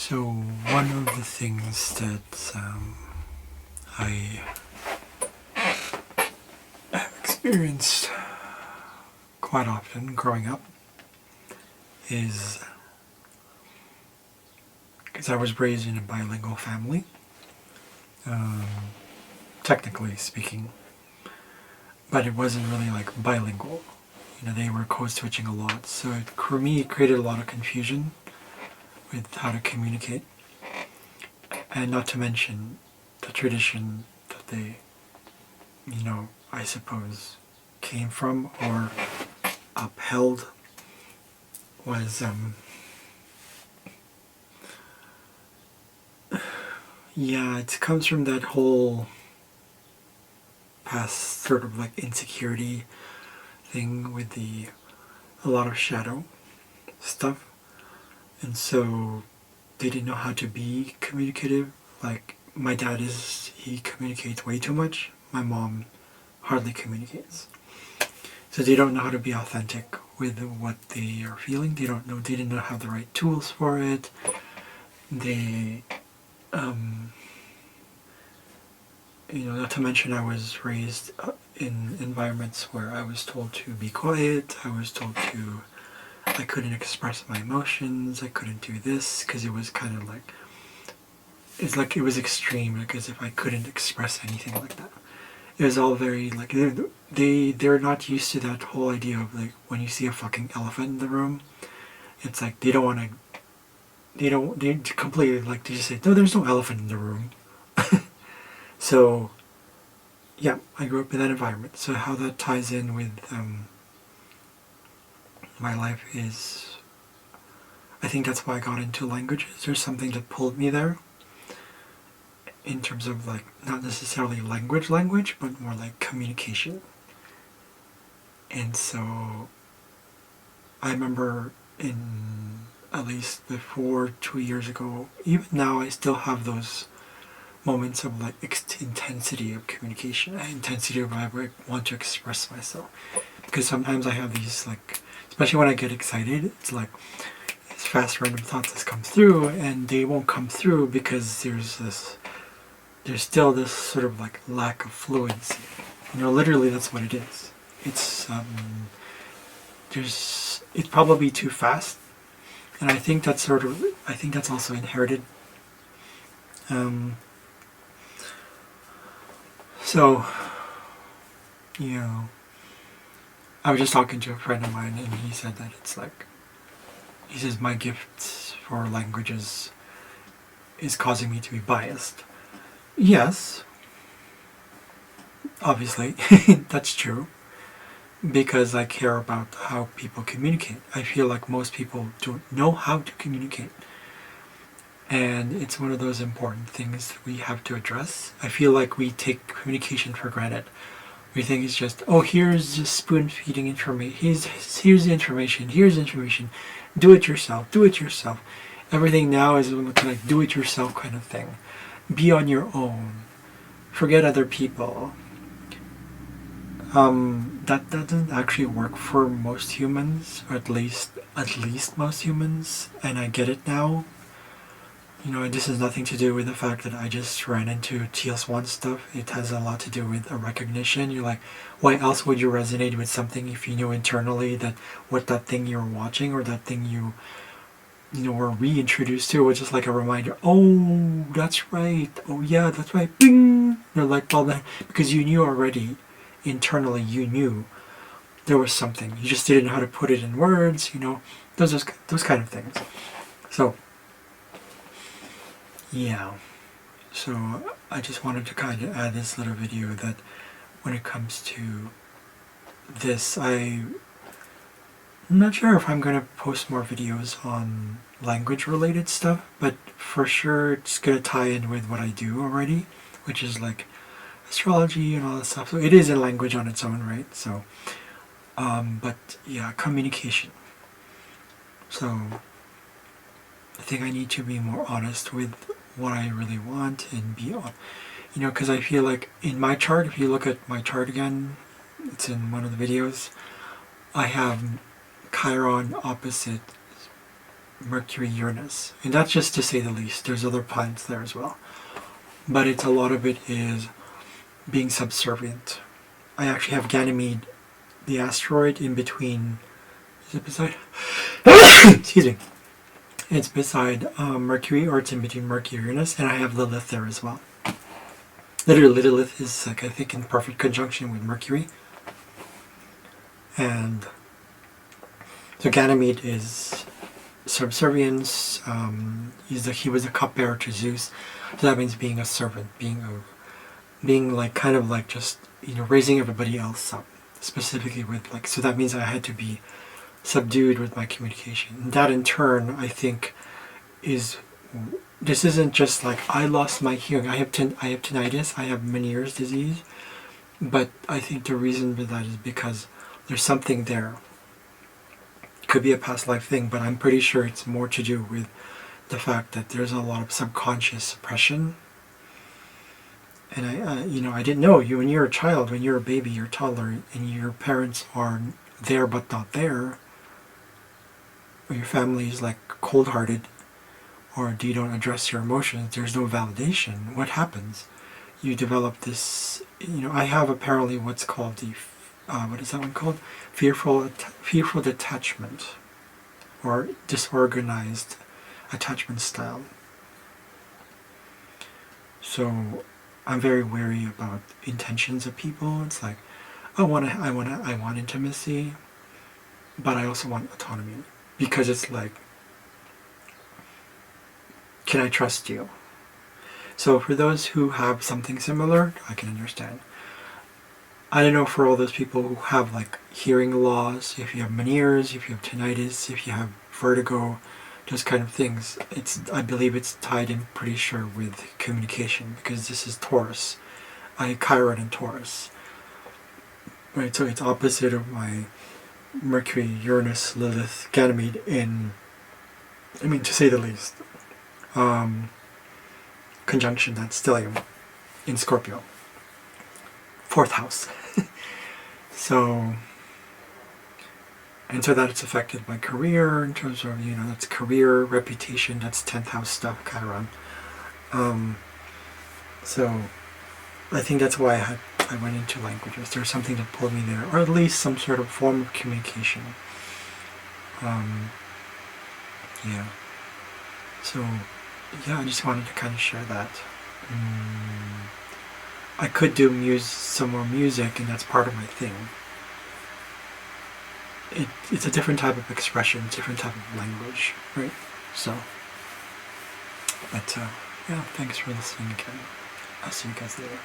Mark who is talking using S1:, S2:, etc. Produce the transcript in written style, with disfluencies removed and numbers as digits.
S1: So one of the things that I have experienced quite often growing up is because I was raised in a bilingual family, technically speaking, but it wasn't really like bilingual. You know, they were code switching a lot, so for me it created a lot of confusion with how to communicate, and not to mention the tradition that they, I suppose, came from or upheld was, it comes from that whole past sort of like insecurity thing with a lot of shadow stuff. And so they didn't know how to be communicative. Like my dad he communicates way too much. My mom hardly communicates. So they don't know how to be authentic with what they are feeling. They didn't know how the right tools for it. They, not to mention I was raised in environments where I was told to be quiet. I couldn't express my emotions, I couldn't do this, because it was kind of like, it's like it was extreme, like as if I couldn't express anything like that. It was all very, like, they're not used to that whole idea of, like, when you see a fucking elephant in the room, it's like, they completely, like, they just say, no, there's no elephant in the room. So, yeah, I grew up in that environment. So how that ties in with, my life is, I think that's why I got into languages. There's something that pulled me there in terms of like not necessarily language, but more like communication. And so I remember at least before 2 years ago, even now I still have those moments of like intensity of communication, intensity of I want to express myself. Because sometimes I have these like, especially when I get excited, it's like these fast random thoughts that come through, and they won't come through because there's still this sort of like lack of fluency. Literally that's what it is. It's it's probably too fast, and I think that's also inherited. So, I was just talking to a friend of mine, and he said that he says my gift for languages is causing me to be biased. Yes, obviously, that's true, because I care about how people communicate. I feel like most people don't know how to communicate, and it's one of those important things that we have to address. I feel like we take communication for granted. We think it's just, oh, here's just spoon feeding information. Here's the information. Here's information. Do it yourself. Everything now is like do it yourself kind of thing. Be on your own. Forget other people. That doesn't actually work for most humans, or at least most humans. And I get it now. This has nothing to do with the fact that I just ran into TS1 stuff. It has a lot to do with a recognition. You're like, why else would you resonate with something if you knew internally that what that thing you're watching or that thing you were reintroduced to was just like a reminder, oh, that's right, oh yeah, that's right, bing! Like, well, then, because you knew already, internally you knew there was something. You just didn't know how to put it in words, those kind of things. So, yeah, so I just wanted to kind of add this little video that when it comes to this, I'm not sure if I'm going to post more videos on language related stuff, but for sure it's going to tie in with what I do already, which is like astrology and all that stuff. So it is a language on its own, right? So, but yeah, communication. So I think I need to be more honest with what I really want and be on, because I feel like in my chart, if you look at my chart again, it's in one of the videos, I have Chiron opposite Mercury Uranus, and that's just to say the least. There's other planets there as well, but a lot of it is being subservient. I actually have Ganymede, the asteroid, in between. Is it beside? Excuse me. It's beside Mercury, or it's in between Mercury and Uranus, and I have Lilith there as well. Literally, Lilith is like, I think, in perfect conjunction with Mercury, and so Ganymede is subservience. He was a cupbearer to Zeus, so that means being a servant, being like kind of like just raising everybody else up, specifically with like, so that means I had to be subdued with my communication. And that in turn, I think, this isn't just like I lost my hearing. I have tinnitus. I have Meniere's disease, but I think the reason for that is because there's something there. It could be a past life thing, but I'm pretty sure it's more to do with the fact that there's a lot of subconscious suppression. And I didn't know you when you're a child, when you're a baby, you're a toddler, and your parents are there but not there, or your family is like cold-hearted, or you don't address your emotions, there's no validation. What happens? You develop this, I have apparently what's called the, what is that one called? Fearful detachment, or disorganized attachment style. So I'm very wary about intentions of people. It's like, I want intimacy, but I also want autonomy, because it's like, can I trust you? So for those who have something similar, I can understand. I don't know, for all those people who have like hearing loss, if you have Meniere's, if you have tinnitus, if you have vertigo, those kind of things, I believe it's tied in, pretty sure, with communication, because this is Taurus. Chiron in Taurus. Right, so it's opposite of my Mercury, Uranus, Lilith, Ganymede to say the least, conjunction, that stellium in Scorpio. 4th house. So that's affected my career in terms of, that's career, reputation, that's 10th house stuff, Chiron. So I think that's why I went into languages. There's something that pulled me there, or at least some sort of form of communication. Yeah. So, yeah, I just wanted to kind of share that. I could do some more music, and that's part of my thing. It's a different type of expression, different type of language, right? So, but yeah, thanks for listening again. I'll see you guys later.